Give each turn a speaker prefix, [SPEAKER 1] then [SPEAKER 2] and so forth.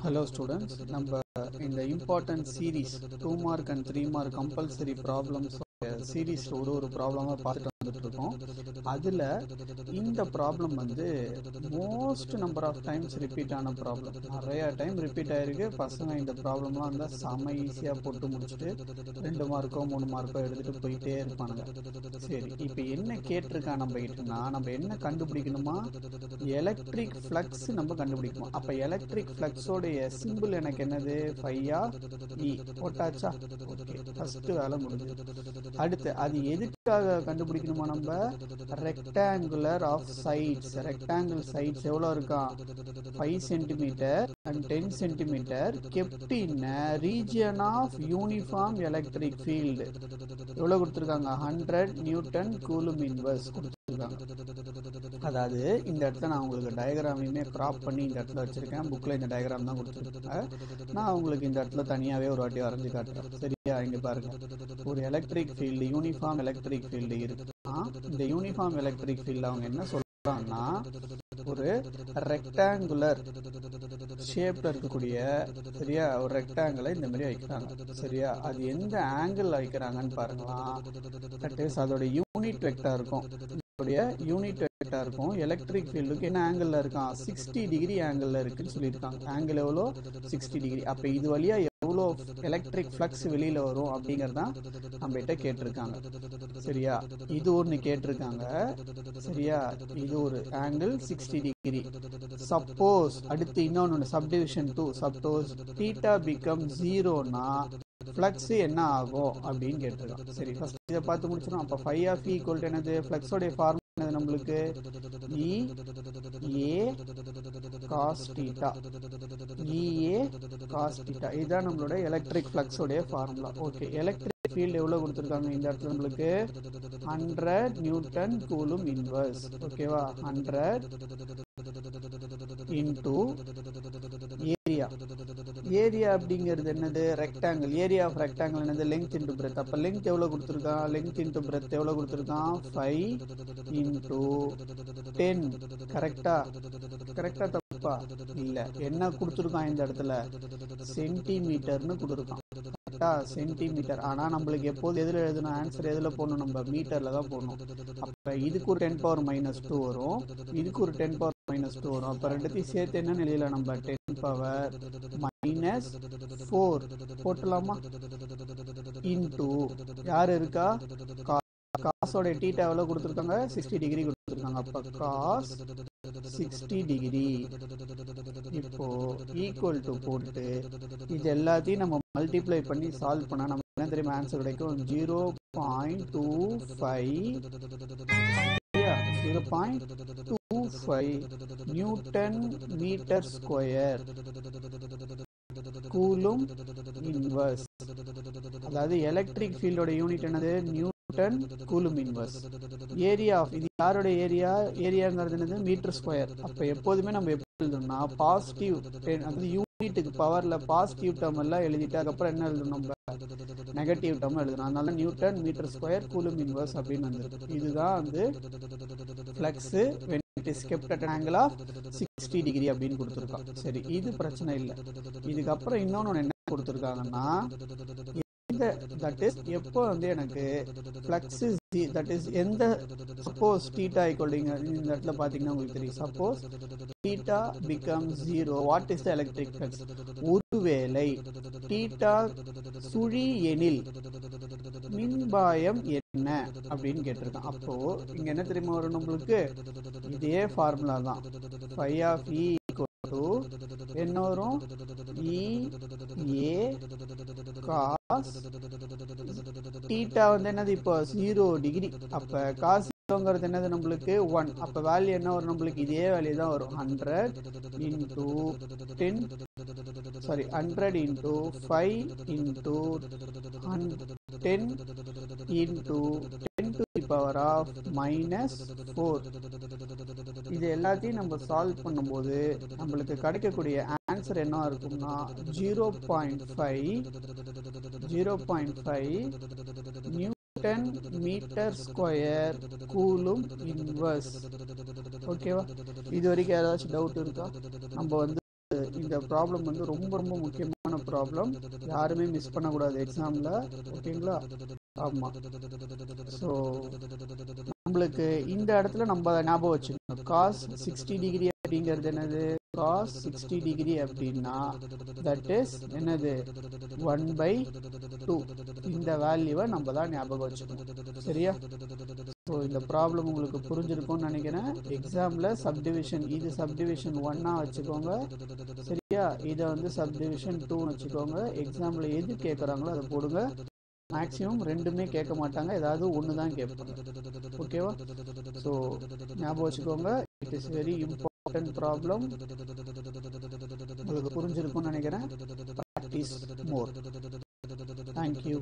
[SPEAKER 1] Hello students, நம்ம இந்த important series 2 mark and 3 mark compulsory problems series ஒரு ப்ராப்ளமாக பார்த்துட்டு வந்துட்டு இருக்கோம். அதில் இந்த ப்ராப்ளம் வந்து most number of times repeat ஆன ப்ராப்ளம். நிறையா டைம் ரிப்பீட் ஆகிருக்கு. பசங்க இந்த ப்ராப்ளம்லாம் இருந்தால் செம்ம ஈஸியாக போட்டு முடிச்சுட்டு 2 மார்க்கோ 3 மார்க்கோ எடுத்துகிட்டு போயிட்டே இருப்பானுங்க. சரி, இப்போ என்ன கேட்டிருக்கா நம்ம கிட்டனா, நம்ம என்ன கண்டுபிடிக்கணுமா? எலக்ட்ரிக் ஃப்ளக்ஸ் நம்ம கண்டுபிடிக்கணும். அப்போ எலக்ட்ரிக் ஃப்ளக்ஸோடைய சிம்பிள் எனக்கு என்னது? ஃபையா இ போட்டாச்சா? ஓகே, ஃபஸ்ட்டு வேலை முடிஞ்சது. அடுத்து அது எதுக்காக கண்டுபிடிக்கணுமா? நம்ம rectangular of sides. Rectangle sides எவ்வளோ இருக்கா? 5 centimetre and 10 centimetre kept in region of uniform electric field. எவ்வளோ கொடுத்துருக்காங்க? 100 நியூட்டன் கூலும் இன்வர்ஸ் கொடுத்துருக்காங்க. அதாவது இந்த இடத்துல நான் உங்களுக்கு டயக்ராமையுமே கிராப் பண்ணி இந்த இடத்துல வச்சுருக்கேன். புக்கில் இந்த டயக்ராம் தான் கொடுத்துருக்காங்க. நான் உங்களுக்கு இந்த இடத்துல தனியாகவே ஒரு வாட்டி வரைஞ்சி காட்டுறேன். சரியா? இங்கே பாருங்கள், ஒரு electric field, uniform electric field இருக்குன்னா, இந்த யூனிஃபார்ம் எலக்ட்ரிக் ஃபீல்டு அவங்க என்ன சொல்கிறாங்கன்னா, ஒரு ரெக்டாங்குலர் ஷேப்பில் இருக்கக்கூடிய, சரியா, ஒரு ரெக்டாங்கிளை இந்த மாதிரி வைக்கிறாங்க. சரியா? அது எந்த ஆங்கிள் வைக்கிறாங்கன்னு பாருங்களாம். தட் இஸ் அதோட யூனிட் வெக்டார் இருக்கும். யூனிட் வெக்டார் இருக்கும். எலக்ட்ரிக் ஃபீல்டுக்கு என்ன ஆங்கிள் இருக்கான்? 60 டிகிரி ஆங்கிள் இருக்குன்னு சொல்லியிருக்காங்க. ஆங்கிள் எவ்வளோ? 60 டிகிரி. அப்போ இது வழியாக எவ்வளோ எலக்ட்ரிக் ஃப்ளக்ஸ் வெளியில் வரும் அப்படிங்கிறதான் நம்ம கிட்ட கேட்டிருக்காங்க. சரியா? இது ஒன்று கேட்டிருக்காங்க. சரியா? இது ஒரு ஆங்கிள் 60 டிகிரி. சப்போஸ் அடுத்து இன்னொன்று சப்டிவிஷன் 2, சப்போஸ் தீட்டா பிகம் 0னா ஃப்ளக்ஸ் என்ன ஆகும் அப்படின்னு கேட்டிருக்கான். சரி, ஃபர்ஸ்ட் இதை பார்த்து முடிச்சிடும். அப்போ phi of E equal to என்னது? ஃப்ளக்ஸோடைய ஃபார்முலா என்னது நம்மளுக்கு? E A cos theta. E A cos theta இதுதான் நம்மளோட எலக்ட்ரிக் ஃப்ளக்ஸோடைய ஃபார்முலா. ஓகே, எலக்ட்ரிக் ஃபீல்டு எவ்வளோ கொடுத்துருக்காங்க இந்த இடத்துல நம்மளுக்கு? 100 நியூட்டன் கூலும் இன்வர்ஸ். ஓகேவா? 100 இன்டூ ஏரியா. ஏரியா அப்படிங்கிறது என்னது? ரெக்டாங்கிள். ஏரியா ஆஃப் ரெக்டாங்கிள் என்னது? Length into breadth. அப்போ லெங்த் எவ்வளோ கொடுத்துருக்கான்? லெங்த் இன்டூ பிரெத் எவ்வளோ கொடுத்துருக்கான்? 5 இன்டூ 10. கரெக்டா? கரெக்டா தப்பா? இல்லை, என்ன கொடுத்துருக்கான் இந்த இடத்துல? சென்டிமீட்டர்னு கொடுத்துருக்கான். கரெக்டா? சென்டிமீட்டர். ஆனால் நம்மளுக்கு எப்போது எதில் எழுதணும்? ஆன்சர் எதில் போடணும்? நம்ம மீட்டரில் தான் போடணும். அப்போ இதுக்கு ஒரு 10 பவர் -2 வரும், இதுக்கு ஒரு 10 பவர் -2 வரும். அப்போ ரெண்டுத்தையும் சேர்த்து என்ன நிலையில நம்ம 10 பவர் -4 போட்டலாமா? இன்டூ யார் இருக்கா? காசோடைய டீட்டா எவ்வளோ கொடுத்துருக்காங்க? 60 டிகிரி கொடுத்துருக்காங்க. அப்போ காஸ் 60 டிகிரி. இப்போ ஈக்குவல் டு போட்டு இது எல்லாத்தையும் நம்ம மல்டிப்ளை பண்ணி சால்வ் பண்ணால் நம்ம என்ன தெரியுமா ஆன்சர் கிடைக்கும்? 0.25 newton metre square coulomb inverse. அதாவது எலக்ட்ரிக் ஃபீல்டோட யூனிட் என்னது? Newton coulomb inverse. Area of இது யாரோட ஏரியா? ஏரியாங்கிறது என்னது? Metre square. அப்போ எப்போதுமே நம்ம எப்படி எழுதணும்னா பாசிட்டிவ், அதாவது யூனிட்டுக்கு பவரில் பாசிட்டிவ் டேர்ம் எல்லாம் எழுதிட்டு அதுக்கப்புறம் என்ன எழுதணும்? நம்ம நெகட்டிவ் டேர்ம் எழுதணும். அதனால newton metre square coulomb inverse அப்படின்னு வந்துருக்கு. இதுதான் வந்து flux when it is kept at an angle of 60 degree அப்படின்னு கொடுத்துருக்கான். சரி, இது பிரச்சனை இல்லை. இதுக்கப்புறம் இன்னொன்று என்ன கொடுத்துருக்காங்கன்னா, தட் இஸ் எப்போ வந்து எனக்கு ஃப்ளக்ஸ் தட் இஸ் எந்த சப்போஸ் தீட்டா ஈக்குவல் இந்த இடத்துல பார்த்தீங்கன்னா உங்களுக்கு தெரியும். Suppose theta become 0, what is the electric flux? ஒருவேளை தீட்டா சுழி எனில் மின்பாயம் என்ன அப்படின்னு கேட்டிருக்கான். அப்போ இங்க என்ன தெரியுமா வரும் நம்மளுக்கு? இதே ஃபார்முலா தான். Phi of E equal to என்ன வரும்? இ ஏ காஸ் தீட்டா வந்து என்னது? இப்போ 0 டிகிரி. அப்போ காஸ் ங்கிறது என்னது நம்மளுக்கு? 1. அப்போ வேல்யூ என்ன வரும் நம்மளுக்கு? இதே வேல்யூ தான் வரும். 100 into 100 into 5 into 10 into 10 to the power of -4. இது எல்லாத்தையும் நம்ம சால்வ் பண்ணும்போது நம்மளுக்கு கிடைக்கக்கூடிய ஆன்சர் என்ன இருக்கும்னா 0.5 new 10 metre square coulomb inverse. ஓகேவா? இது வரைக்கும் ஏதாச்சும் டவுட் இருக்கா? நம்ம வந்து இந்த ப்ராப்ளம் வந்து ரொம்ப ரொம்ப முக்கியமான ப்ராப்ளம், யாருமே மிஸ் பண்ணக்கூடாது எக்ஸாமில். ஓகேங்களா? ஆமாம். ஸோ நம்மளுக்கு இந்த இடத்துல நம்ம ஞாபகம் வச்சுக்கணும், காஸ் 60 டிகிரி அப்படிங்கிறது என்னது? காஸ் 60 டிகிரி அப்படின்னா தட் இஸ் என்னது? 1/2. இந்த வேல்யூவை நம்ம தான் ஞாபகம் வச்சுக்கணும். சரியா? ஸோ இந்த ப்ராப்ளம் உங்களுக்கு புரிஞ்சிருக்கும்னு நினைக்கிறேன். எக்ஸாமில் சப்டிவிஷன், இது சப்டிவிஷன் 1 வச்சுக்கோங்க. சரியா? இதை வந்து சப்டிவிஷன் 2 வச்சுக்கோங்க. எக்ஸாமில் எது கேட்குறாங்களோ அதை போடுங்க. மேக்ஸிமம் ரெண்டுமே கேட்க மாட்டாங்க, ஏதாவது ஒன்று தான் கேட்பாங்க. ஓகேவா? ஸோ ஞாபகம் வச்சுக்கோங்க, it is very important problem. உங்களுக்கு புரிஞ்சிருக்கும்னு நினைக்கிறேன். ப்ராக்டிஸ் மோர். தேங்க்யூ.